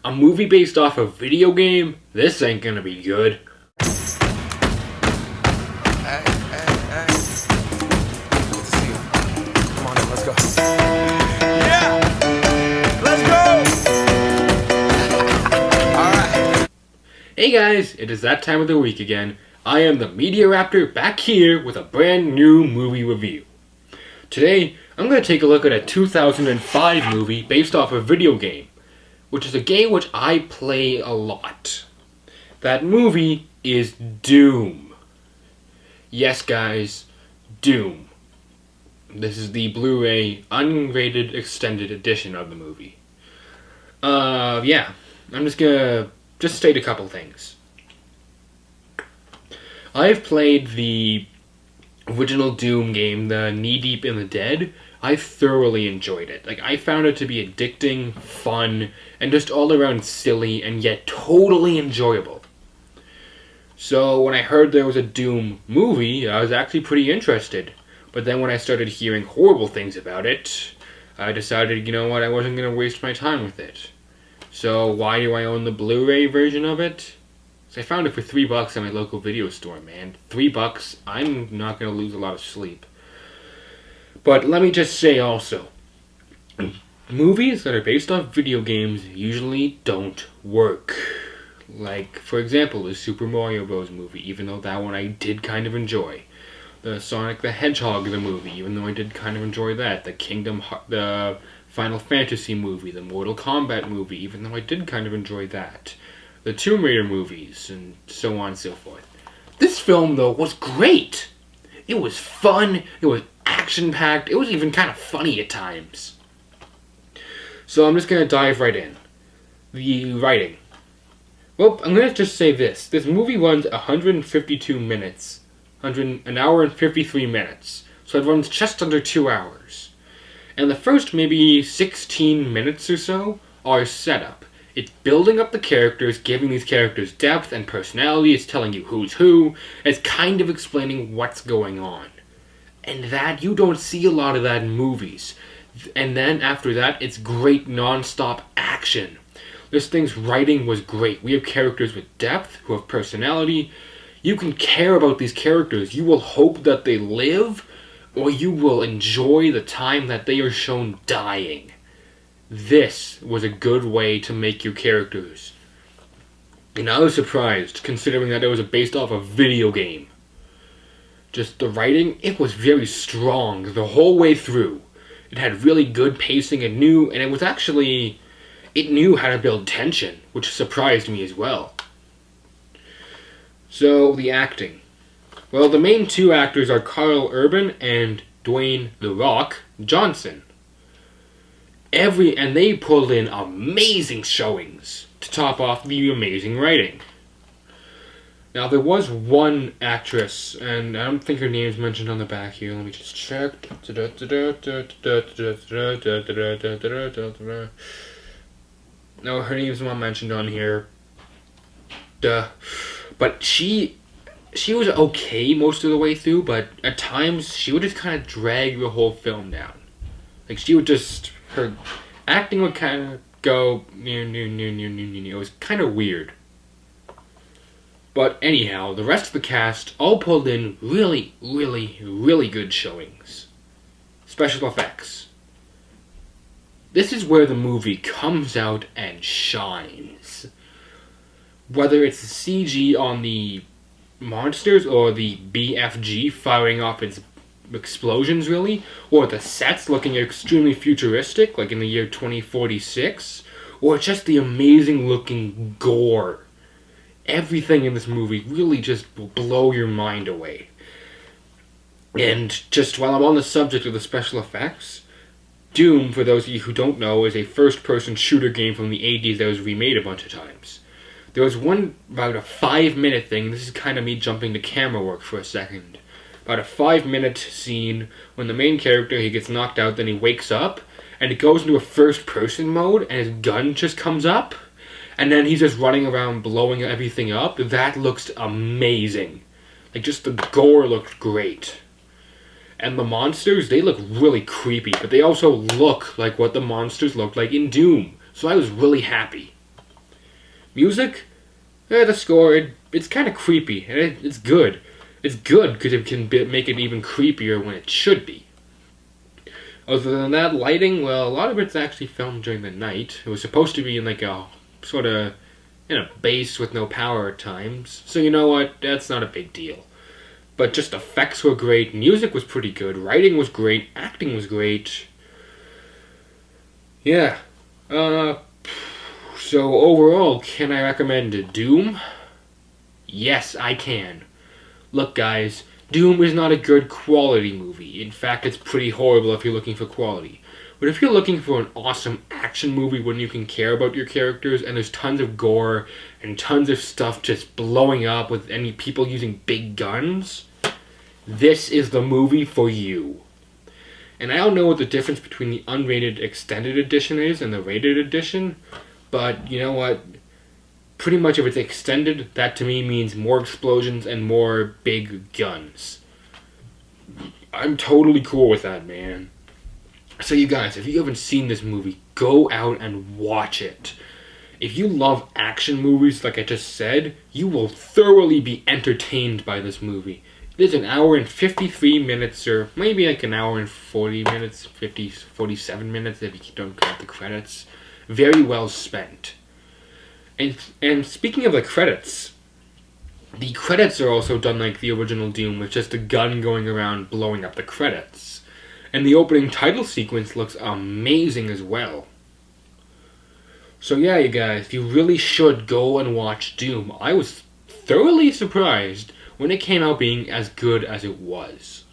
A movie based off a video game? This ain't gonna be good. Hey, hey, hey. Good to see you. Come on in, let's go. Yeah! Let's go! Alright. Hey guys, it is that time of the week again. I am the Media Raptor back here with a brand new movie review. Today, I'm going to take a look at a 2005 movie based off a video game, which is a game which I play a lot. That movie is Doom. Yes guys, Doom. This is the Blu-ray unrated extended edition of the movie. Yeah, I'm just gonna state a couple things. I've played the original Doom game, the Knee Deep in the Dead. I thoroughly enjoyed it. I found it to be addicting, fun, and just all around silly and yet totally enjoyable. So when I heard there was a Doom movie, I was actually pretty interested. But then when I started hearing horrible things about it, I decided, you know what, I wasn't going to waste my time with it. So why do I own the Blu-ray version of it? So I found it for $3 at my local video store, man. $3, I'm not going to lose a lot of sleep. But let me just say also, movies that are based off video games usually don't work. Like, for example, the Super Mario Bros. Movie, even though that one I did kind of enjoy. The Sonic the Hedgehog the movie, even though I did kind of enjoy that. The Final Fantasy movie, the Mortal Kombat movie, even though I did kind of enjoy that. The Tomb Raider movies, and so on and so forth. This film, though, was great. It was fun, it was action-packed, it was even kind of funny at times. So I'm just going to dive right in. The writing. Well, I'm going to just say this. This movie runs 152 minutes. An hour and 53 minutes. So it runs just under 2 hours. And the first maybe 16 minutes or so are setup. It's building up the characters, giving these characters depth and personality. It's telling you who's who. It's kind of explaining what's going on. And that, you don't see a lot of that in movies. And then after that, it's great non-stop action. This thing's writing was great. We have characters with depth, who have personality. You can care about these characters. You will hope that they live, or you will enjoy the time that they are shown dying. This was a good way to make your characters. And I was surprised, considering that it was based off a video game. Just the writing, it was very strong the whole way through. It had really good pacing and it knew how to build tension, which surprised me as well. So, the acting. Well, the main two actors are Karl Urban and Dwayne "The Rock" Johnson. And they pulled in amazing showings to top off the amazing writing. Now, there was one actress, and I don't think her name's mentioned on the back here. Let me just check. No, her name's not mentioned on here. But she was okay most of the way through, but at times she would just kind of drag the whole film down. Her acting would kind of go, it was kind of weird. But anyhow, the rest of the cast all pulled in really, really, really good showings. Special effects. This is where the movie comes out and shines. Whether it's the CG on the monsters or the BFG firing off its explosions, really, or the sets looking extremely futuristic, like in the year 2046, or just the amazing looking gore. Everything in this movie really just will blow your mind away. And just while I'm on the subject of the special effects, Doom, for those of you who don't know, is a first-person shooter game from the 80s that was remade a bunch of times. There was one about a 5-minute thing, this is kind of me jumping to camera work for a second. About a 5-minute scene when the main character, he gets knocked out, then he wakes up, and it goes into a first-person mode, and his gun just comes up, and then he's just running around blowing everything up. That looks amazing. Just the gore looked great. And the monsters, they look really creepy, but they also look like what the monsters looked like in Doom. So I was really happy. Music, the score, it's kind of creepy, and it's good. It's good because it can make it even creepier when it should be. Other than that, lighting, well, a lot of it's actually filmed during the night. It was supposed to be in like a sort of in a base with no power at times, so you know what, that's not a big deal. But just effects were great, music was pretty good, writing was great, acting was great. Yeah. So overall, can I recommend Doom? Yes, I can. Look, guys, Doom is not a good quality movie. In fact, it's pretty horrible if you're looking for quality. But if you're looking for an awesome action movie when you can care about your characters and there's tons of gore and tons of stuff just blowing up with any people using big guns, this is the movie for you. And I don't know what the difference between the unrated extended edition is and the rated edition, but you know what? Pretty much if it's extended, that to me means more explosions and more big guns. I'm totally cool with that, man. So you guys, if you haven't seen this movie, go out and watch it. If you love action movies, like I just said, you will thoroughly be entertained by this movie. It is an hour and 53 minutes, or maybe like an hour and 40 minutes, 47 minutes if you don't count the credits. Very well spent. And speaking of the credits are also done like the original Doom, with just a gun going around blowing up the credits. And the opening title sequence looks amazing as well. So yeah, you guys, you really should go and watch Doom. I was thoroughly surprised when it came out being as good as it was.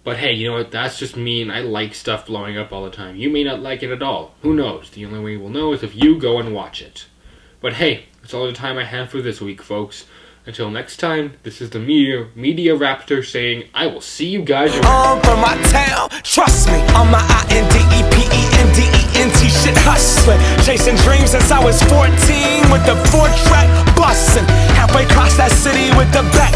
But hey, you know what, that's just me, and I like stuff blowing up all the time. You may not like it at all. Who knows? The only way we'll know is if you go and watch it. But hey, that's all the time I have for this week, folks. Until next time, this is the Media Raptor saying, I will see you guys around. From my town, trust me, on my INDEPENDENT shit hustling, chasing dreams since I was 14 with the 4-track bustin', halfway across that city with the back